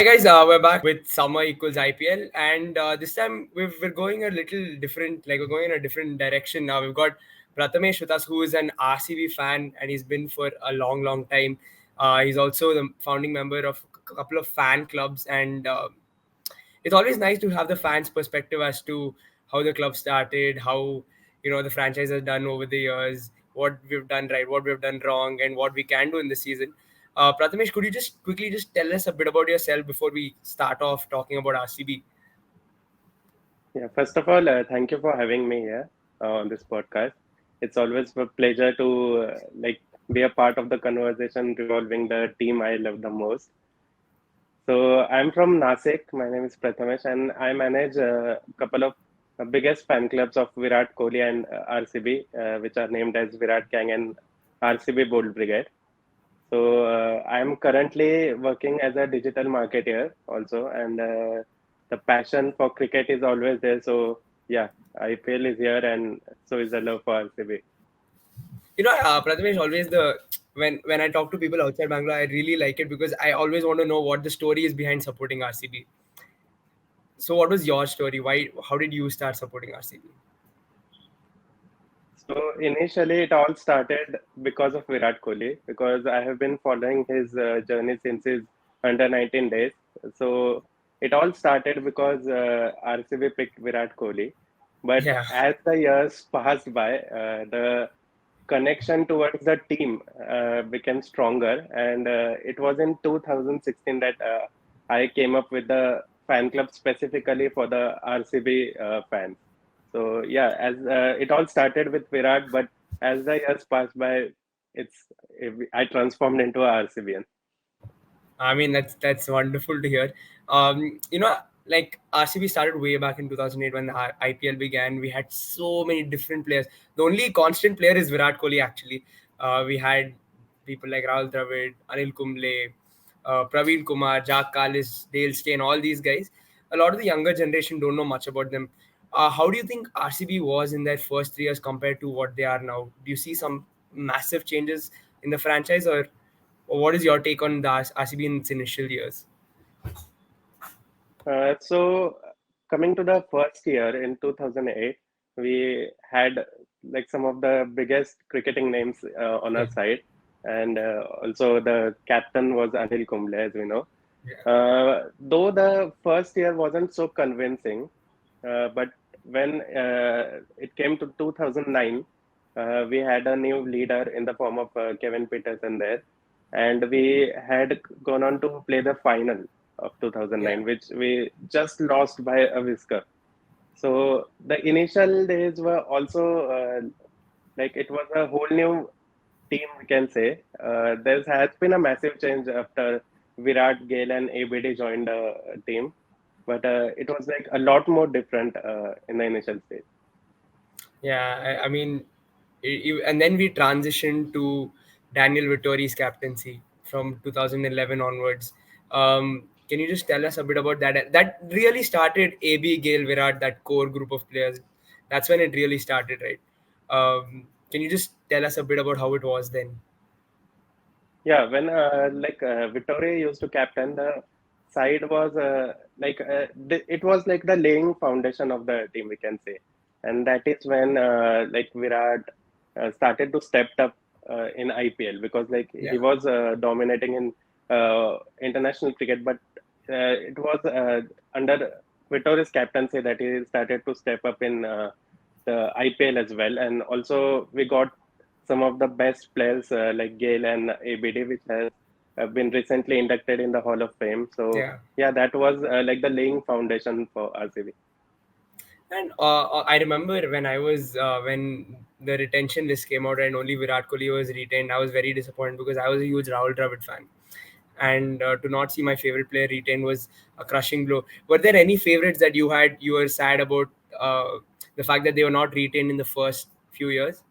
Hi guys, we're back with Summer Equals IPL, and this time we're going a little different. Like we're going in a different direction now. We've got Prathamesh with us, who is an RCB fan, and he's been for a long, long time. He's also the founding member of a couple of fan clubs, and it's always nice to have the fans' perspective as to how the club started, how the franchise has done over the years, what we've done right, what we've done wrong, and what we can do in the season. Prathamesh, could you just quickly just tell us a bit about yourself before we start off talking about RCB? Yeah, first of all, thank you for having me here on this podcast. It's always a pleasure to be a part of the conversation revolving the team I love the most. So I'm from Nasik. My name is Prathamesh, and I manage a couple of biggest fan clubs of Virat Kohli and RCB, which are named as Virat Gang and RCB Bold Brigade. So I'm currently working as a digital marketer also, and the passion for cricket is always there. So yeah, IPL is here, and so is the love for RCB. Prathamesh, always when I talk to people outside Bangalore, I really like it because I always want to know what the story is behind supporting RCB. So, what was your story? Why? How did you start supporting RCB? So initially, it all started because of Virat Kohli, because I have been following his journey since his under 19 days. So it all started because RCB picked Virat Kohli. But Yeah. as the years passed by, the connection towards the team became stronger. And it was in 2016 that I came up with the fan club specifically for the RCB fans. So yeah, as it all started with Virat, but as the years passed by, it's I transformed into a RCBN. I mean, that's wonderful to hear. Like RCB started way back in 2008 when the IPL began. We had so many different players. The only constant player is Virat Kohli. Actually, we had people like Rahul, Dravid, Anil Kumble, Praveen Kumar, Jack Kallis, Dale Steyn, all these guys. A lot of the younger generation don't know much about them. How do you think RCB was in their first 3 years compared to what they are now? Do you see some massive changes in the franchise, or what is your take on the RCB in its initial years? So coming to the first year in 2008, we had like some of the biggest cricketing names on Yeah, our side, and also the captain was Anil Kumble, as we know. yeah, Though the first year wasn't so convincing, but when it came to 2009, we had a new leader in the form of Kevin Peterson there, and we had gone on to play the final of yeah. 2009, which we just lost by a whisker. So the initial days were also like it was a whole new team, we can say. There has been a massive change after Virat, Gale, and ABD joined the team, but it was like a lot more different in the initial stage. Yeah, I mean, and then we transitioned to Daniel Vettori's captaincy from 2011 onwards. Can you just tell us a bit about that? That really started AB, Gale, Virat, that core group of players. That's when it really started, right? Can you just tell us a bit about how it was then? Yeah, when Vittoria used to captain, the side was it was like the laying foundation of the team, we can say, and that is when like Virat started to step up in IPL because like he Yeah. was dominating in international cricket, but it was under Vittoria's captaincy that he started to step up in the IPL as well, and also we got some of the best players like Gale and ABD, which has been recently inducted in the Hall of Fame. So Yeah. yeah, that was like the laying foundation for RCB. And I remember when the retention list came out and only Virat Kohli was retained, I was very disappointed because I was a huge Rahul Dravid fan, and to not see my favorite player retained was a crushing blow. Were there any favorites that you were sad about the fact that they were not retained in the first few years?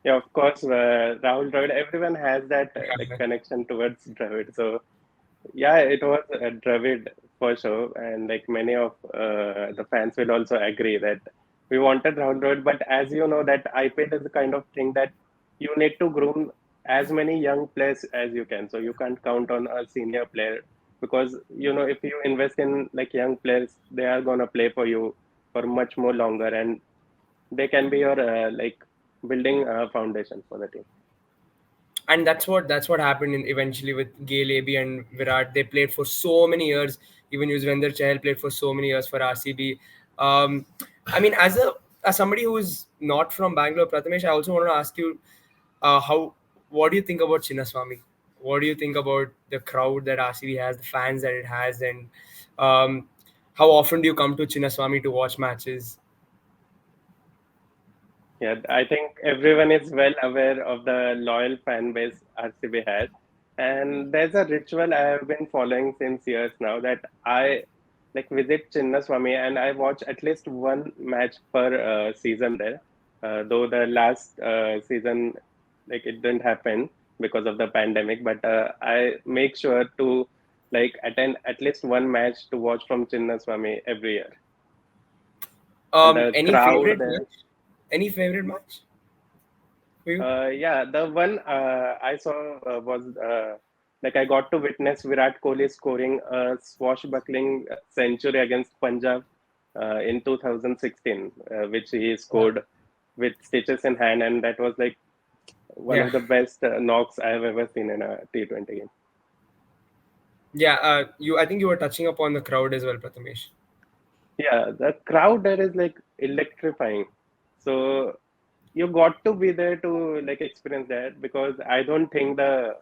Yeah, of course, Rahul Dravid. Everyone has that like Yeah, connection towards Dravid. So yeah, it was Dravid for sure, and like many of the fans will also agree that we wanted Rahul Dravid. But as you know, that IPL is the kind of thing that you need to groom as many young players as you can. So you can't count on a senior player because if you invest in like young players, they are gonna play for you for much more longer, and they can be your like building foundation for the team. And that's what happened eventually with Gail AB and Virat. They played for so many years. Even Yuzvendra Chahal played for so many years for RCB. Um, I mean, as somebody who is not from Bangalore, Prathamesh, I also want to ask you, how what do you think about Chinnaswamy? What do you think about the crowd that RCB has, the fans that it has, and um, how often do you come to Chinnaswamy to watch matches? Yeah, I think everyone is well aware of the loyal fan base RCB has. And there's a ritual I have been following since years now that I like visit Chinnaswamy and I watch at least one match per season there. Though the last season, like it didn't happen because of the pandemic, but I make sure to like attend at least one match to watch from Chinnaswamy every year. And the Any crowd favorite there. match? Any favorite match for you? Yeah, the one I saw was like I got to witness Virat Kohli scoring a swashbuckling century against Punjab in 2016, which he scored with stitches in hand, and that was like one Yeah. of the best knocks I have ever seen in a T20 game. Yeah, I think you were touching upon the crowd as well, Prathamesh. Yeah, the crowd there is like electrifying. So you got to be there to like experience that because I don't think the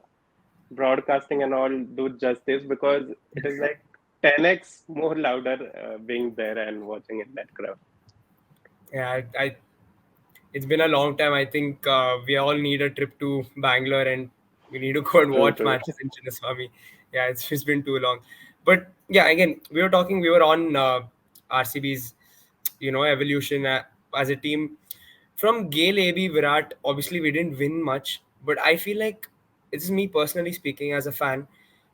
broadcasting and all do justice because it is like 10x more louder being there and watching in that crowd. Yeah, it's been a long time. I think we all need a trip to Bangalore and we need to go and True, watch true. matches in Chinnaswamy. Yeah, it's been too long. But yeah, again, we were on RCB's, evolution as a team. From Gale, AB, Virat, obviously we didn't win much, but I feel like, this is me personally speaking as a fan,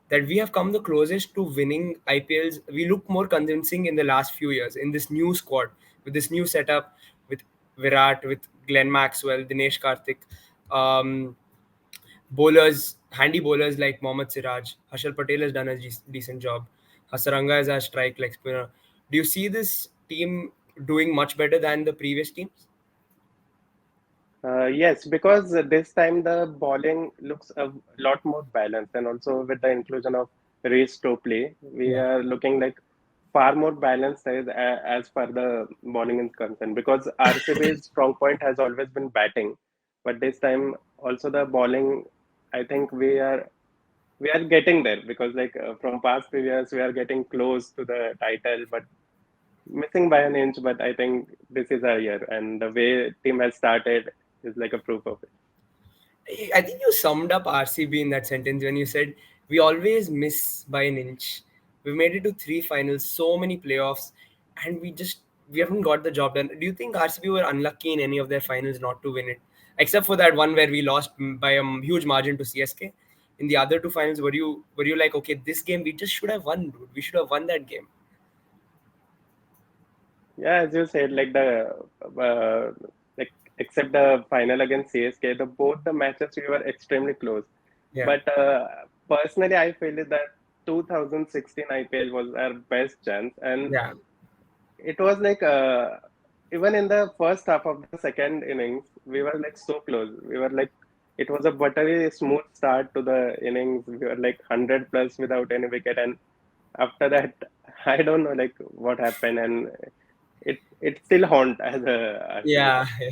that we have come the closest to winning IPLs. We look more convincing in the last few years in this new squad, with this new setup, with Virat, with Glenn Maxwell, Dinesh Karthik, um, bowlers, handy bowlers like Mohammad Siraj. Harshal Patel has done a decent job. Hasaranga is a strike like spinner. Do you see this team doing much better than the previous teams? Yes, because this time the bowling looks a lot more balanced, and also with the inclusion of Reece Topley, we Yeah. are looking like far more balanced as far the bowling is concerned. Because RCB's strong point has always been batting, but this time also the bowling, I think we are getting there because like from past few years we are getting close to the title, but missing by an inch. But I think this is our year, and the way team has started is like a proof of it. I think you summed up RCB in that sentence when you said we always miss by an inch. We made it to three finals, so many playoffs, and we haven't got the job done. Do you think RCB were unlucky in any of their finals not to win it, except for that one where we lost by a huge margin to CSK? In the other two finals, were you like, okay, this game we just should have won, dude. We should have won that game. Yeah, as you said, like the like except the final against CSK, the both the matches we were extremely close. Yeah, But personally, I feel that 2016 IPL was our best chance, and yeah. it was like even in the first half of the second innings, we were like so close. We were like it was a buttery smooth start to the innings. We were like 100 plus without any wicket, and after that, I don't know like what happened, and it still haunt as a RCB Yeah, fan.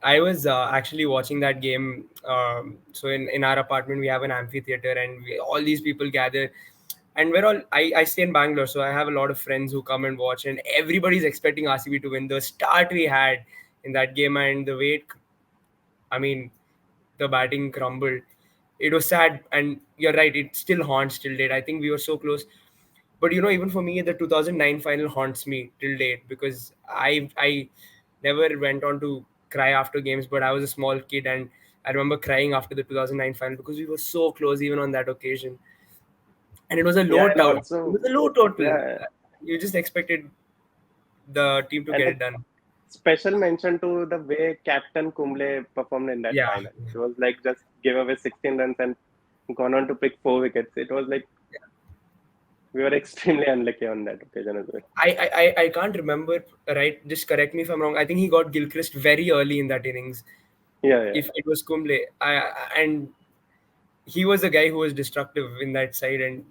I was actually watching that game. So in our apartment, we have an amphitheater, and all these people gather. And we're all I stay in Bangalore, so I have a lot of friends who come and watch, and everybody's expecting RCB to win. The start we had in that game and the way I mean, the batting crumbled. It was sad, and you're right. It still haunts till date. I think we were so close, but even for me, the 2009 final haunts me till date because I never went on to cry after games, but I was a small kid and I remember crying after the 2009 final because we were so close even on that occasion, and it was a Yeah, low and It was also a low total. yeah, You just expected the team to and get it like done. special mention to the way Captain Kumble performed in that Yeah, final. It was like just give away 16 runs and gone on to pick 4 wickets. It was like we were extremely unlucky on that occasion as well. I can't remember, right? Just correct me if I'm wrong. I think he got Gilchrist very early in that innings. Yeah, yeah. If it was Kumble, and he was the guy who was destructive in that side, and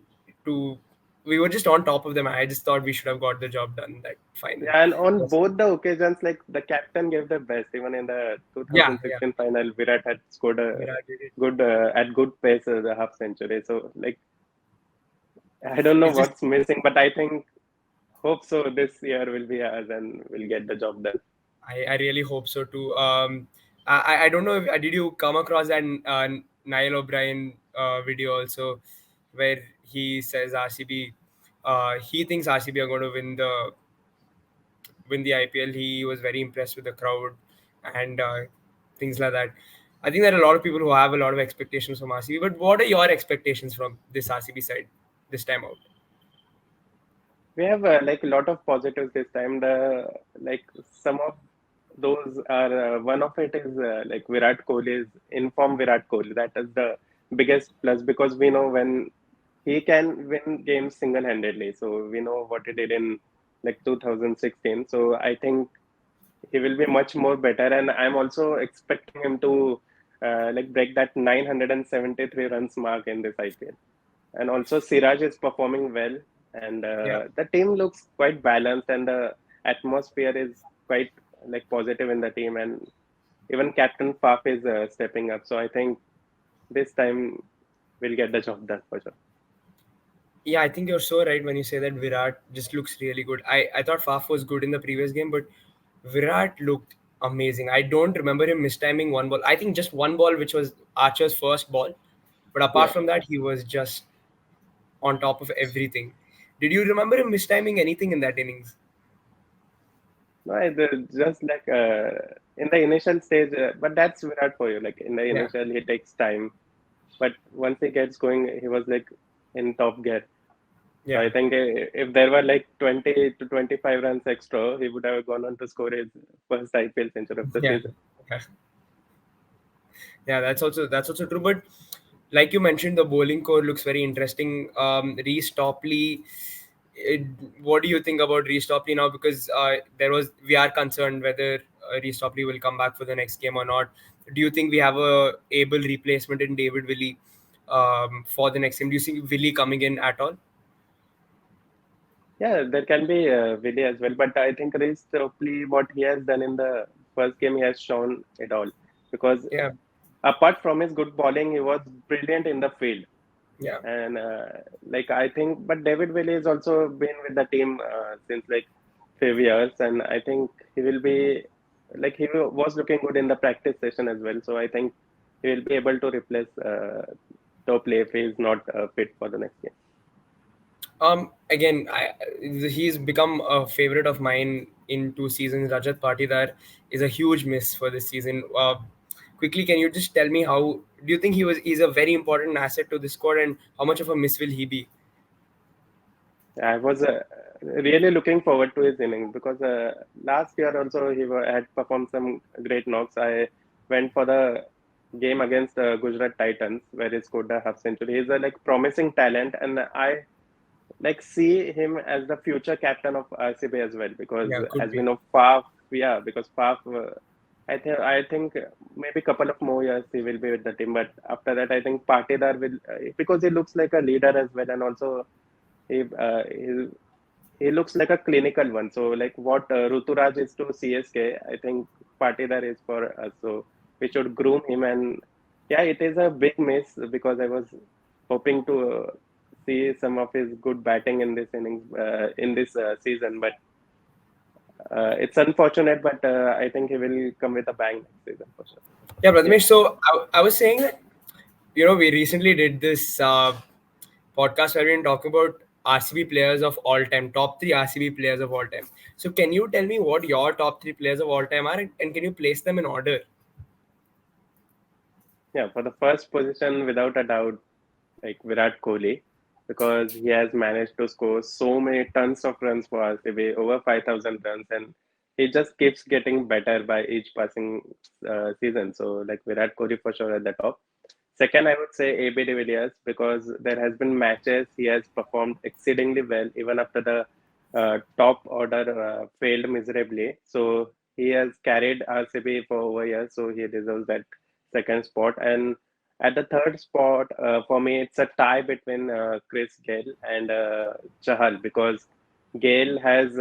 to we were just on top of them. I just thought we should have got the job done that final. Yeah, and on Yes. both the occasions, like the captain gave the best. Even in the Yeah, yeah. 2016 final, Virat had scored a Virat did it. good at good pace the half century. So like I don't know It's just what's missing, but I think hope so. This year will be ours and we'll get the job done. I really hope so too. I don't know if did you come across that Niall O'Brien video also, where he says RCB, he thinks RCB are going to win the IPL. He was very impressed with the crowd and things like that. I think there are a lot of people who have a lot of expectations from RCB. But what are your expectations from this RCB side this time out? We have like a lot of positives this time. The like some of those are one of it is like Virat Kohli's informed Virat Kohli. That is the biggest plus because we know when he can win games single-handedly. So we know what he did in like 2016. So I think he will be much more better, and I'm also expecting him to like break that 973 runs mark in this IPL. And also Siraj is performing well, and Yeah. the team looks quite balanced, and the atmosphere is quite like positive in the team, and even Captain Faf is stepping up. So I think this time we'll get the job done for sure. Yeah, I think you're so right when you say that Virat just looks really good. I thought Faf was good in the previous game, but Virat looked amazing. I don't remember him mistiming one ball. I think just one ball, which was Archer's first ball. But apart Yeah, from that, he was just on top of everything. Did you remember him mistiming anything in that innings? no, just like in the initial stage, but that's Virat for you. Like in the Yeah, initial, he takes time, but once he gets going, he was like in top gear. So yeah, I think if there were like 20 to 25 runs extra, he would have gone on to score his first IPL century of the yeah, season. yeah. Yeah, that's also true. But like you mentioned, the bowling core looks very interesting. Reece Topley, it, what do you think about Reece Topley now? Because we are concerned whether Reece Topley will come back for the next game or not. Do you think we have a able replacement in David Willey for the next game? Do you see Willey coming in at all? Yeah, there can be Willey as well, but I think Reece Topley, what he has done in the first game, he has shown it all. Because Yeah, apart from his good bowling, he was brilliant in the field. yeah. And like I think, but David Willey has also been with the team since like few years, and I think he will be like was looking good in the practice session as well. So I think he will be able to replace Topley if he is not fit for the next game. Again, he's become a favorite of mine in 2 seasons. Rajat Party is a huge miss for this season. Quickly, can you just tell me how do you think he's a very important asset to the squad, and how much of a miss will he be? I was really looking forward to his innings because last year also had performed some great knocks. I went for the game against Gujarat Titans where he scored a half century. He's a like promising talent, and I like see him as the future captain of RCB as well because Yeah, could as we be. know Faf, yeah, because Faf, I think maybe couple of more years he will be with the team, but after that I think Patidar will because he looks like a leader as well, and also he he looks like a clinical one. So like what Ruturaj is to CSK, I think Patidar is for us. So we should groom him, and yeah, it is a big miss because I was hoping to see some of his good batting in this innings in this season, but it's unfortunate. But I think he will come with a bang next season for sure. Yeah, Yeah, Prathamesh. So I was saying that we recently did this podcast where we been talking about RCB players of all time, top three RCB players of all time. So can you tell me what your top three players of all time are, and can you place them in order? yeah. For the first position, without a doubt, like Virat Kohli, because he has managed to score so many tons of runs for RCB, over 5,000 runs, and he just keeps getting better by each passing season. So like Virat Kohli for sure at the top. Second, I would say AB de Villiers because there has been matches he has performed exceedingly well even after the top order failed miserably. So he has carried RCB for over years, so he deserves that second spot. And at the third spot, for me, it's a tie between Chris Gale and Chahal because Gale has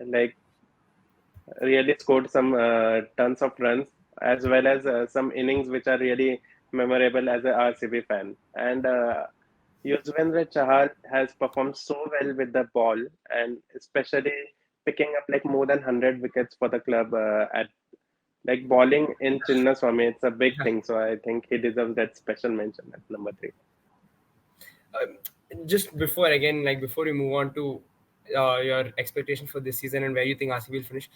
like really scored some tons of runs as well as some innings which are really memorable as a RCB fan. And Yuzvendra Chahal has performed so well with the ball and especially picking up like more than 100 wickets for the club at like bowling in Chinnaswamy. It's a big thing. So I think he deserves that special mention at number three. Um, just before again, like before we move on to your expectation for this season and where you think RCB will finish,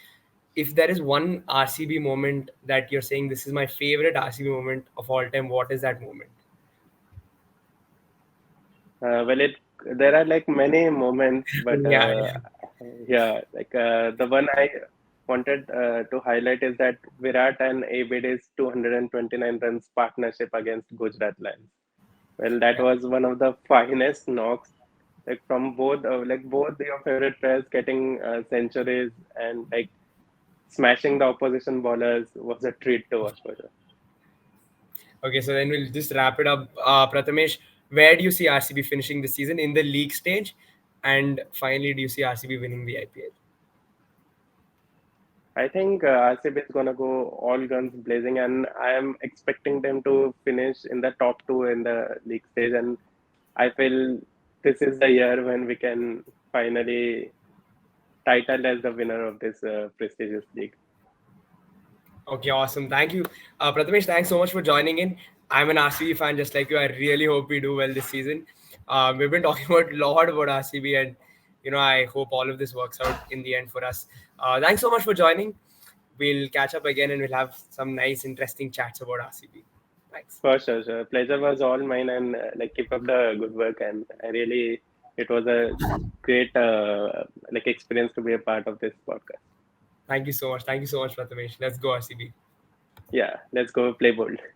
if there is one RCB moment that you're saying this is my favorite RCB moment of all time, what is that moment? Well, there are like many moments, but Yeah, yeah. yeah, like the one I wanted to highlight is that Virat and ABD's 229 runs partnership against Gujarat Lions. Well, that Yeah. was one of the finest knocks, like from both your favorite players getting centuries and like smashing the opposition bowlers was a treat to watch for sure. Okay, so then we'll just wrap it up. Prathamesh, where do you see RCB finishing this season in the league stage? And finally, do you see RCB winning the IPL? I think RCB is gonna go all guns blazing, and I am expecting them to finish in the top two in the league stage. And I feel this is the year when we can finally title as the winner of this prestigious league. Okay, awesome. Thank you. Prathamesh, thanks so much for joining in. I'm an RCB fan just like you. I really hope we do well this season. We've been talking about a lot about RCB, and I hope all of this works out in the end for us. Thanks so much for joining. We'll catch up again and we'll have some nice, interesting chats about RCB. Thanks. For sure, sure. Pleasure was all mine, and like keep up the good work. And I really, it was a great like experience to be a part of this podcast. Thank you so much. Thank you so much, Prathamesh. Let's go, RCB. Yeah, let's go play bold.